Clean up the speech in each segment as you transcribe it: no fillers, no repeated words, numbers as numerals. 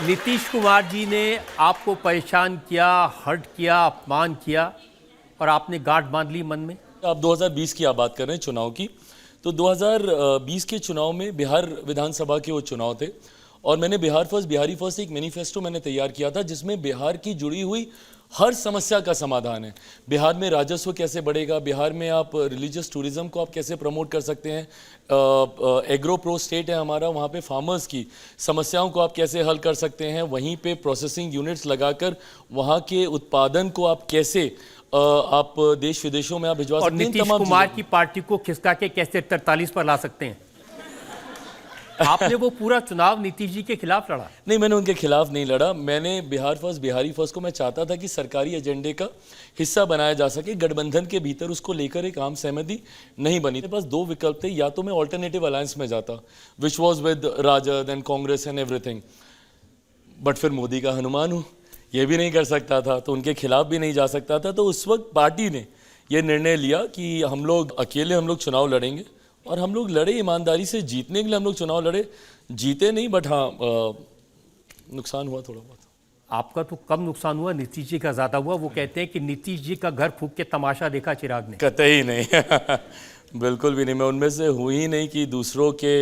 नीतीश कुमार जी ने आपको परेशान किया, हर्ट किया, अपमान किया और आपने गांठ बांध ली मन में। आप 2020 की आप बात कर रहे हैं चुनाव की, तो 2020 के चुनाव में बिहार विधानसभा के वो चुनाव थे और मैंने बिहारी फर्स्ट एक मैनिफेस्टो मैंने तैयार किया था जिसमें बिहार की जुड़ी हुई हर समस्या का समाधान है। बिहार में राजस्व कैसे बढ़ेगा, बिहार में आप रिलीजियस टूरिज्म को आप कैसे प्रमोट कर सकते हैं, एग्रो प्रो स्टेट है हमारा, वहाँ पे फार्मर्स की समस्याओं को आप कैसे हल कर सकते हैं, वहीं पे प्रोसेसिंग यूनिट्स लगाकर वहाँ के उत्पादन को आप कैसे आप देश विदेशों में आप भिजवा सकते हैं। नीतीश कुमार की पार्टी को खिसका के कैसे 43 पर ला सकते हैं। आपने वो पूरा चुनाव नीतीश जी के खिलाफ लड़ा। नहीं, मैंने उनके खिलाफ नहीं लड़ा। मैंने बिहारी फर्स्ट को मैं चाहता था कि सरकारी एजेंडे का हिस्सा बनाया जा सके। गठबंधन के भीतर उसको लेकर एक आम सहमति नहीं बनी। मेरे पास दो विकल्प थे, या तो मैं ऑल्टरनेटिव अलायंस में जाता which was with RJD and Congress and everything, but फिर मोदी का हनुमान हूँ, ये भी नहीं कर सकता था, तो उनके खिलाफ भी नहीं जा सकता था। तो उस वक्त पार्टी ने यह निर्णय लिया कि हम लोग अकेले चुनाव लड़ेंगे और हम लोग लड़े ईमानदारी से। जीतने के लिए हम लोग चुनाव लड़े, जीते नहीं, बट हाँ नुकसान हुआ थोड़ा बहुत। आपका तो कम नुकसान हुआ, नीतीश जी का ज्यादा हुआ। वो कहते हैं कि नीतीश जी का घर फूंक के तमाशा देखा चिराग ने। कतई नहीं बिल्कुल भी नहीं। मैं उनमें से हूँ ही नहीं कि दूसरों के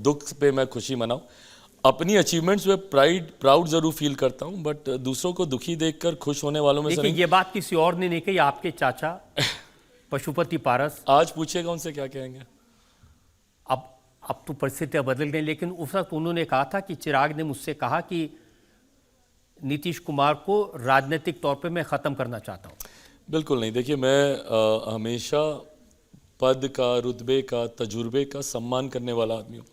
दुख पे मैं खुशी मनाऊं। अपनी अचीवमेंट्स में प्राउड जरूर फील करता हूं, बट दूसरों को दुखी देखकर खुश होने वालों में से नहीं। ये बात किसी और ने नहीं कही, आपके चाचा पशुपति पारस। आज पूछेगा उनसे क्या कहेंगे। अब तो परिस्थितियां बदल गई, लेकिन उस वक्त उन्होंने कहा था कि चिराग ने मुझसे कहा कि नीतीश कुमार को राजनीतिक तौर पे मैं ख़त्म करना चाहता हूं। बिल्कुल नहीं। देखिए, मैं हमेशा पद का, रुतबे का, तजुर्बे का सम्मान करने वाला आदमी हूँ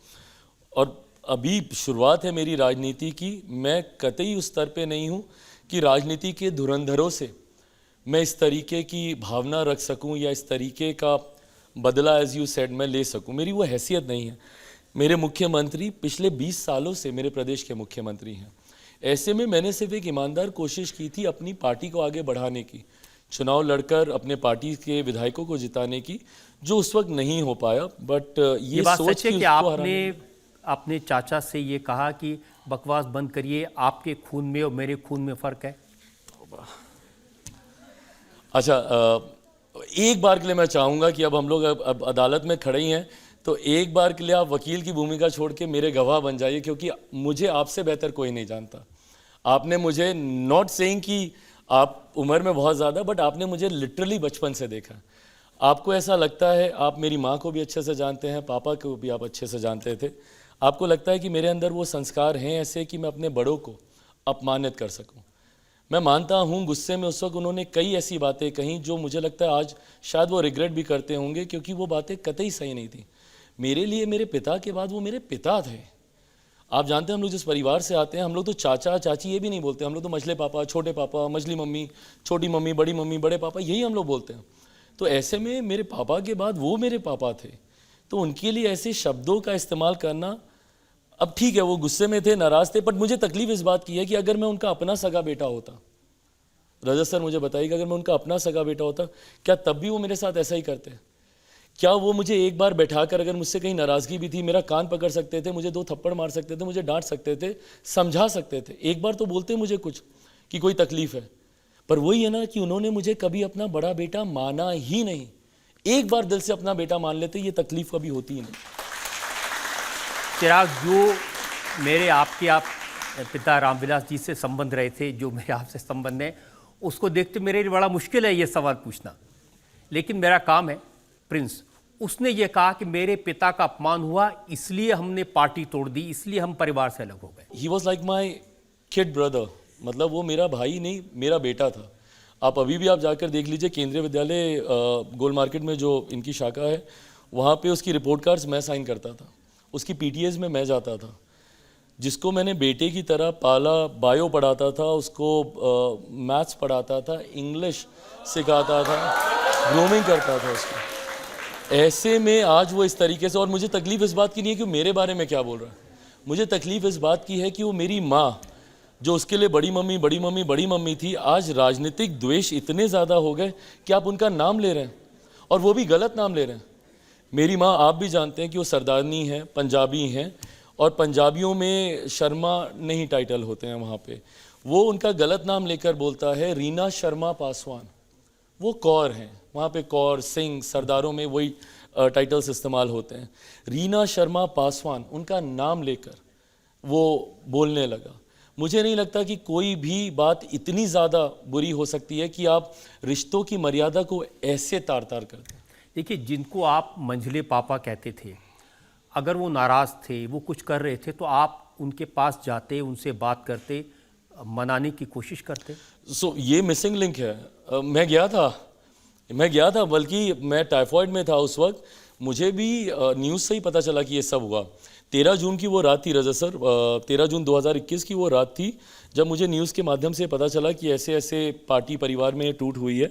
और अभी शुरुआत है मेरी राजनीति की। मैं कतई उस स्तर पे नहीं हूँ कि राजनीति के धुरंधरों से मैं इस तरीके की भावना रख सकूँ या इस तरीके का बदला एज यू सेड मैं ले सकूं। मेरी वो हैसियत नहीं है। मेरे मुख्यमंत्री पिछले 20 सालों से मेरे प्रदेश के मुख्यमंत्री हैं। ऐसे में मैंने सिर्फ एक ईमानदार कोशिश की थी अपनी पार्टी को आगे बढ़ाने की, चुनाव लड़कर अपने पार्टी के विधायकों को जिताने की, जो उस वक्त नहीं हो पाया। बट ये बात सोच सच है कि आपने अपने चाचा से ये कहा कि बकवास बंद करिए, आपके खून में और मेरे खून में फर्क है। अच्छा, एक बार के लिए मैं चाहूँगा कि अब हम लोग अब अदालत में खड़े ही हैं, तो एक बार के लिए आप वकील की भूमिका छोड़ के मेरे गवाह बन जाइए, क्योंकि मुझे आपसे बेहतर कोई नहीं जानता। आपने मुझे, नॉट सेइंग कि आप उम्र में बहुत ज़्यादा, बट आपने मुझे लिटरली बचपन से देखा। आपको ऐसा लगता है, आप मेरी माँ को भी अच्छे से जानते हैं, पापा को भी आप अच्छे से जानते थे। आपको लगता है कि मेरे अंदर वो संस्कार हैं ऐसे कि मैं अपने बड़ों को अपमानित कर सकूँ। मैं मानता हूँ गुस्से में उस वक्त उन्होंने कई ऐसी बातें कहीं जो मुझे लगता है आज शायद वो रिग्रेट भी करते होंगे, क्योंकि वो बातें कतई सही नहीं थी। मेरे लिए मेरे पिता के बाद वो मेरे पिता थे। आप जानते हैं हम लोग जिस परिवार से आते हैं, हम लोग तो चाचा चाची ये भी नहीं बोलते, हम लोग तो मछले पापा, छोटे पापा, मछली मम्मी, छोटी मम्मी, बड़े पापा, यही हम लोग बोलते हैं। तो ऐसे में मेरे पापा के बाद वो मेरे पापा थे, तो उनके लिए ऐसे शब्दों का इस्तेमाल करना, अब ठीक है वो गुस्से में थे, नाराज थे, बट मुझे तकलीफ इस बात की है कि अगर मैं उनका अपना सगा बेटा होता, रजत सर मुझे बताइएगा, अगर मैं उनका अपना सगा बेटा होता, क्या तब भी वो मेरे साथ ऐसा ही करते? क्या वो मुझे एक बार बैठाकर, अगर मुझसे कहीं नाराजगी भी थी, मेरा कान पकड़ सकते थे, मुझे 2 थप्पड़ मार सकते थे, मुझे डांट सकते थे, समझा सकते थे, एक बार तो बोलते मुझे कुछ कि कोई तकलीफ है। पर वही है ना कि उन्होंने मुझे कभी अपना बड़ा बेटा माना ही नहीं। एक बार दिल से अपना बेटा मान लेते, ये तकलीफ कभी होती ही नहीं। चिराग, जो मेरे आपके पिता रामविलास जी से संबंध रहे थे, जो मेरे आपसे संबंध है, उसको देखते मेरे लिए बड़ा मुश्किल है ये सवाल पूछना, लेकिन मेरा काम है। प्रिंस, उसने ये कहा कि मेरे पिता का अपमान हुआ, इसलिए हमने पार्टी तोड़ दी, इसलिए हम परिवार से अलग हो गए। He was like my kid brother, मतलब वो मेरा भाई नहीं, मेरा बेटा था। आप अभी भी आप जाकर देख लीजिए, केंद्रीय विद्यालय गोल मार्केट में जो इनकी शाखा है, वहाँ पे उसकी रिपोर्ट कार्ड्स मैं साइन करता था, उसकी पीटीएस में मैं जाता था। जिसको मैंने बेटे की तरह पाला, बायो पढ़ाता था, उसको मैथ्स पढ़ाता था, इंग्लिश सिखाता था, ग्रूमिंग करता था उसको। ऐसे में आज वो इस तरीके से, और मुझे तकलीफ़ इस बात की नहीं है कि वो मेरे बारे में क्या बोल रहा है, मुझे तकलीफ़ इस बात की है कि वो मेरी माँ, जो उसके लिए बड़ी मम्मी थी, आज राजनीतिक द्वेष इतने ज़्यादा हो गए कि आप उनका नाम ले रहे हैं, और वो भी गलत नाम ले रहे हैं। मेरी माँ, आप भी जानते हैं कि वो सरदारनी है, पंजाबी हैं, और पंजाबियों में शर्मा नहीं टाइटल होते हैं वहाँ पे। वो उनका गलत नाम लेकर बोलता है रीना शर्मा पासवान, वो कौर हैं वहाँ पे, कौर सिंह सरदारों में वही टाइटल्स इस्तेमाल होते हैं। रीना शर्मा पासवान उनका नाम लेकर वो बोलने लगा। मुझे नहीं लगता कि कोई भी बात इतनी ज़्यादा बुरी हो सकती है कि आप रिश्तों की मर्यादा को ऐसे तार तार कर दें। देखिए, जिनको आप मंझले पापा कहते थे, अगर वो नाराज़ थे, वो कुछ कर रहे थे, तो आप उनके पास जाते, उनसे बात करते, मनाने की कोशिश करते? ये मिसिंग लिंक है। मैं गया था, बल्कि मैं टाइफॉइड में था उस वक्त। मुझे भी न्यूज़ से ही पता चला कि ये सब हुआ। 13 जून की वो रात थी रजा सर, 13 जून 2021 की वो रात थी जब मुझे न्यूज़ के माध्यम से पता चला कि ऐसे ऐसे पार्टी परिवार में टूट हुई है।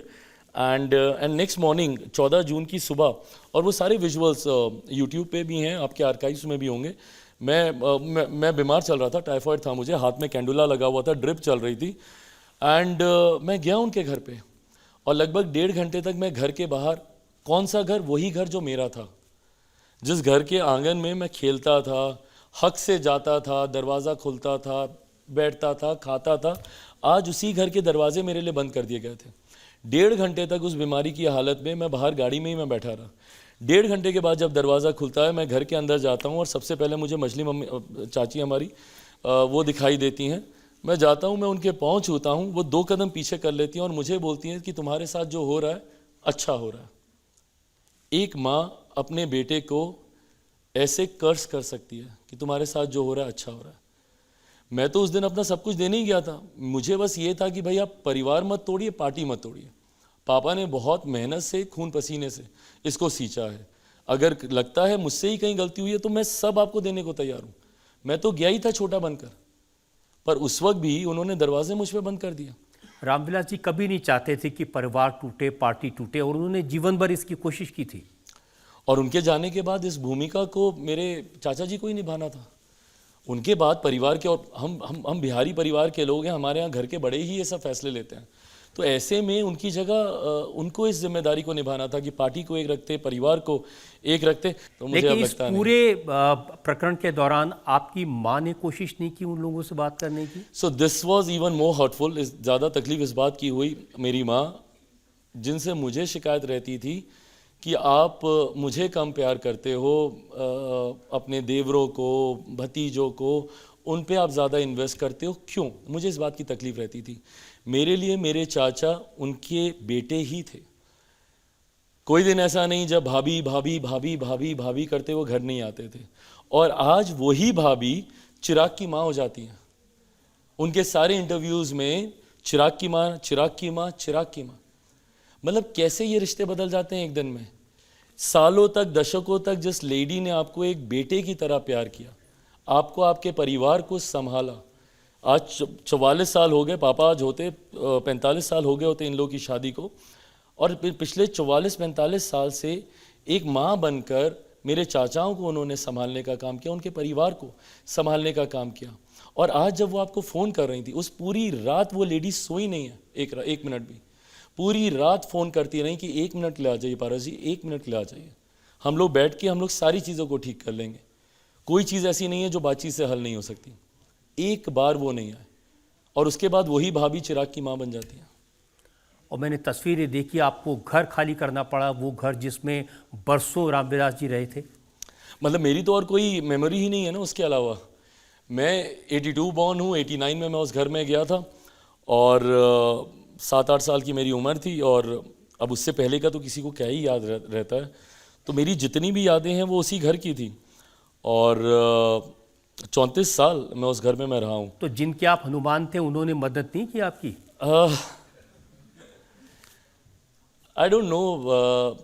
एंड नेक्स्ट मॉर्निंग 14 जून की सुबह, और वो सारे विजुअल्स यूट्यूब पे भी हैं, आपके आर्काइव्स में भी होंगे। मैं बीमार चल रहा था, टाइफॉइड था मुझे, हाथ में कैंडुला लगा हुआ था, ड्रिप चल रही थी। एंड मैं गया उनके घर पे, और लगभग 1.5 घंटे तक मैं घर के बाहर, कौन सा घर? वही घर जो मेरा था, जिस घर के आंगन में मैं खेलता था, हक से जाता था, दरवाज़ा खुलता था, बैठता था, खाता था, आज उसी घर के दरवाजे मेरे लिए बंद कर दिए गए थे। 1.5 घंटे तक उस बीमारी की हालत में मैं बाहर गाड़ी में ही मैं बैठा रहा। 1.5 घंटे के बाद जब दरवाज़ा खुलता है, मैं घर के अंदर जाता हूँ और सबसे पहले मुझे मछली मम्मी, चाची हमारी, वो दिखाई देती हैं। मैं जाता हूँ, मैं उनके पाँव छूता हूँ, वो 2 कदम पीछे कर लेती हैं और मुझे बोलती हैं कि तुम्हारे साथ जो हो रहा है अच्छा हो रहा है। एक माँ अपने बेटे को ऐसे कर्ज कर सकती है कि तुम्हारे साथ जो हो रहा है अच्छा हो रहा है। मैं तो उस दिन अपना सब कुछ देने ही गया था। मुझे बस ये था कि भाई आप परिवार मत तोड़िए, पार्टी मत तोड़िए। पापा ने बहुत मेहनत से, खून पसीने से इसको सींचा है। अगर लगता है मुझसे ही कहीं गलती हुई है तो मैं सब आपको देने को तैयार हूँ। मैं तो गया ही था छोटा बनकर, पर उस वक्त भी उन्होंने दरवाजे मुझ पर बंद कर दिया। रामविलास जी कभी नहीं चाहते थे कि परिवार टूटे, पार्टी टूटे, और उन्होंने जीवन भर इसकी कोशिश की थी। और उनके जाने के बाद इस भूमिका को मेरे चाचा जी को ही निभाना था। उनके बाद परिवार के, और हम बिहारी परिवार के लोग हैं, हमारे यहाँ घर के बड़े ही ये सब फैसले लेते हैं। तो ऐसे में उनकी जगह उनको इस जिम्मेदारी को निभाना था कि पार्टी को एक रखते, परिवार को एक रखते। तो मुझे अब लगता नहीं। पूरे प्रकरण के दौरान आपकी माँ ने कोशिश नहीं की उन लोगों से बात करने की? So this was even more hurtful. ज़्यादा तकलीफ इस बात की हुई, मेरी माँ जिनसे मुझे शिकायत रहती थी कि आप मुझे कम प्यार करते हो, अपने देवरों को, भतीजों को, उन पे आप ज़्यादा इन्वेस्ट करते हो, क्यों? मुझे इस बात की तकलीफ़ रहती थी। मेरे लिए मेरे चाचा उनके बेटे ही थे। कोई दिन ऐसा नहीं जब भाभी भाभी भाभी भाभी भाभी करते वो घर नहीं आते थे। और आज वही भाभी चिराग की माँ हो जाती हैं। उनके सारे इंटरव्यूज़ में चिराग की माँ, चिराग की माँ, चिराग की माँ। मतलब कैसे ये रिश्ते बदल जाते हैं एक दिन में। सालों तक, दशकों तक जिस लेडी ने आपको एक बेटे की तरह प्यार किया, आपको, आपके परिवार को संभाला, आज 44 साल हो गए, पापा आज होते 45 साल हो गए होते इन लोगों की शादी को, और पिछले 44-45 साल से एक माँ बनकर मेरे चाचाओं को उन्होंने संभालने का काम किया, उनके परिवार को संभालने का काम किया। और आज जब वो आपको फ़ोन कर रही थी, उस पूरी रात वो लेडी सोई नहीं है एक मिनट भी। पूरी रात फ़ोन करती रही कि 1 मिनट ले आ जाइए पारस जी, 1 मिनट ले आ जाइए, हम लोग बैठ के हम लोग सारी चीज़ों को ठीक कर लेंगे। कोई चीज़ ऐसी नहीं है जो बातचीत से हल नहीं हो सकती। एक बार वो नहीं आए, और उसके बाद वही भाभी चिराग की माँ बन जाती है। और मैंने तस्वीरें देखी, आपको घर खाली करना पड़ा, वो घर जिसमें बरसों रामविलास जी रहे थे। मतलब मेरी तो और कोई मेमोरी ही नहीं है ना उसके अलावा। मैं 82 बॉर्न हूँ, 89 में मैं उस घर में गया था, और 7-8 साल की मेरी उम्र थी, और अब उससे पहले का तो किसी को क्या ही याद रहता है। तो मेरी जितनी भी यादें हैं वो उसी घर की थी, और 34 साल मैं उस घर में मैं रहा हूँ। तो जिनके आप हनुमान थे उन्होंने मदद नहीं की आपकी? आई डोंट नो,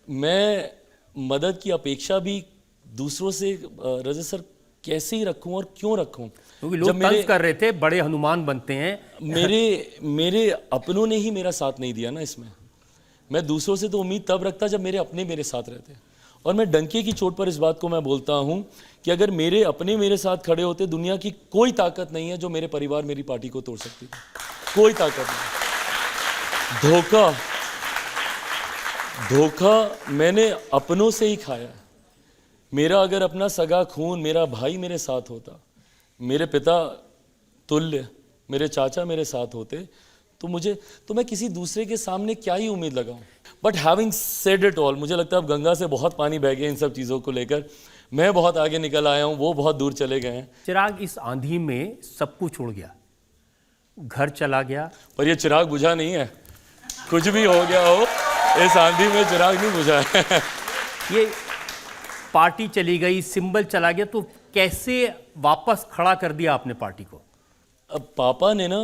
मैं मदद की अपेक्षा भी दूसरों से रजा सर कैसे ही रखूं और क्यों रखूं? क्योंकि लोग तंज कर रहे थे, बड़े हनुमान बनते हैं। मेरे अपनों ने ही मेरा साथ नहीं दिया ना इसमें। मैं दूसरों से तो उम्मीद तब रखता जब मेरे अपने मेरे साथ रहते। और मैं डंके की चोट पर इस बात को मैं बोलता हूं कि अगर मेरे अपने मेरे साथ खड़े होते, दुनिया की कोई ताकत नहीं है जो मेरे परिवार, मेरी पार्टी को तोड़ सकती थी। कोई ताकत नहीं। धोखा मैंने अपनों से ही खाया है। मेरा अगर अपना सगा खून, मेरा भाई मेरे साथ होता, मेरे पिता तुल्य, मेरे चाचा मेरे साथ होते, तो मैं किसी दूसरे के सामने क्या ही उम्मीद लगाऊं। But having said it all, मुझे लगता है अब गंगा से बहुत पानी बह गया इन सब चीज़ों को लेकर। मैं बहुत आगे निकल आया हूं, वो बहुत दूर चले गए हैं। चिराग, इस आंधी में सब कुछ उड़ गया, घर चला गया, पर ये चिराग बुझा नहीं है। कुछ भी हो गया हो, इस आंधी में चिराग नहीं बुझा है। ये पार्टी चली गई, सिंबल चला गया, तो कैसे वापस खड़ा कर दिया आपने पार्टी को? अब पापा ने ना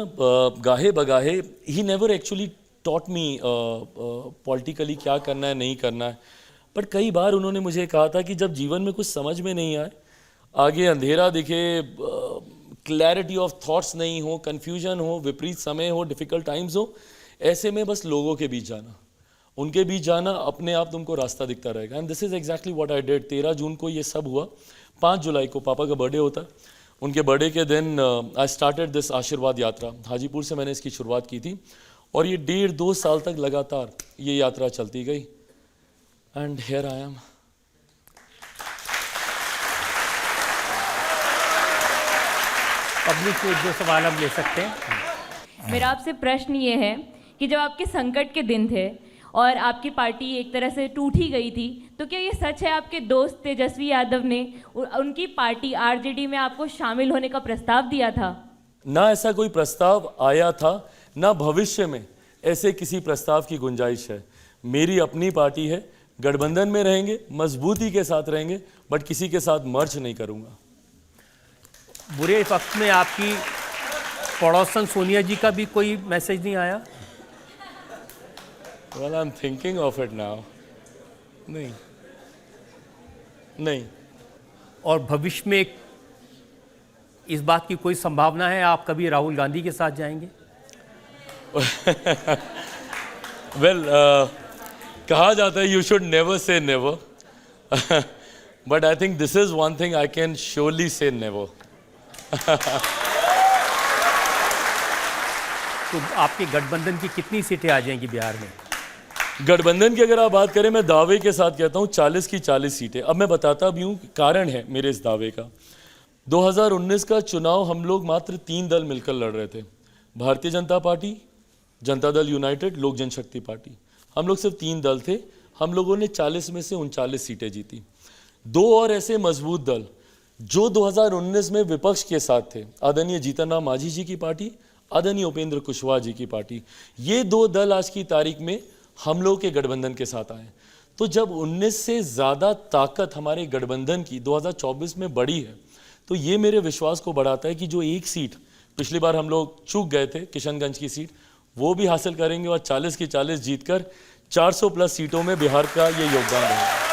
गाहे बगाहे, he never actually taught me politically क्या करना है नहीं करना है, बट कई बार उन्होंने मुझे कहा था कि जब जीवन में कुछ समझ में नहीं आए, आगे अंधेरा दिखे, क्लैरिटी ऑफ थॉट्स नहीं हो, कन्फ्यूजन हो, विपरीत समय हो, डिफ़िकल्ट टाइम्स हो, ऐसे में बस लोगों के बीच जाना, उनके बीच जाना, अपने आप तुमको रास्ता दिखता रहेगा। And this is exactly what I did. 13 जून को ये सब हुआ। 5 जुलाई को पापा का बर्थडे होता है। उनके बर्थडे के दिन आई स्टार्टेड दिस आशीर्वाद यात्रा। हाजीपुर से मैंने इसकी शुरुआत की थी और ये 1.5-2 साल तक लगातार ये यात्रा चलती गई। And here I am. Public से 1-2 सवाल हम ले सकते हैं। मेरा आपसे प्रश्न ये है कि जब आपके संकट के दिन थे और आपकी पार्टी एक तरह से टूट ही गई थी, तो क्या ये सच है आपके दोस्त तेजस्वी यादव ने उनकी पार्टी आरजेडी में आपको शामिल होने का प्रस्ताव दिया था? ना ऐसा कोई प्रस्ताव आया था, ना भविष्य में ऐसे किसी प्रस्ताव की गुंजाइश है। मेरी अपनी पार्टी है, गठबंधन में रहेंगे, मजबूती के साथ रहेंगे, बट किसी के साथ मर्ज नहीं करूंगा। बुरे वक्त में आपकी पड़ोसन सोनिया जी का भी कोई मैसेज नहीं आया? Well, I'm thinking of it now. नहीं। और भविष्य में इस बात की कोई संभावना है आप कभी राहुल गांधी के साथ जाएंगे? Well, कहा जाता है you should never say never, but I think this is one thing I can surely say never. तो आपके गठबंधन की कितनी सीटें आ जाएंगी बिहार में? गठबंधन की अगर आप बात करें, मैं दावे के साथ कहता हूं 40 की 40 सीटें। अब मैं बताता भी हूं, कारण है मेरे इस दावे का। 2019 का चुनाव हम लोग मात्र 3 दल मिलकर लड़ रहे थे, भारतीय जनता पार्टी, जनता दल यूनाइटेड, लोक जनशक्ति पार्टी। हम लोग सिर्फ 3 दल थे। हम लोगों ने 40 में से 39 सीटें जीती। 2 और ऐसे मजबूत दल जो 2019 में विपक्ष के साथ थे, आदरणीय जीतन राम मांझी जी की पार्टी, आदरणीय उपेंद्र कुशवाहा जी की पार्टी, ये 2 दल आज की तारीख में हम लोग के गठबंधन के साथ आए। तो जब 19 से ज़्यादा ताकत हमारे गठबंधन की 2024 में बढ़ी है, तो ये मेरे विश्वास को बढ़ाता है कि जो एक सीट पिछली बार हम लोग चूक गए थे, किशनगंज की सीट, वो भी हासिल करेंगे और 40 की 40 जीतकर 400 प्लस सीटों में बिहार का ये योगदान रहेगा।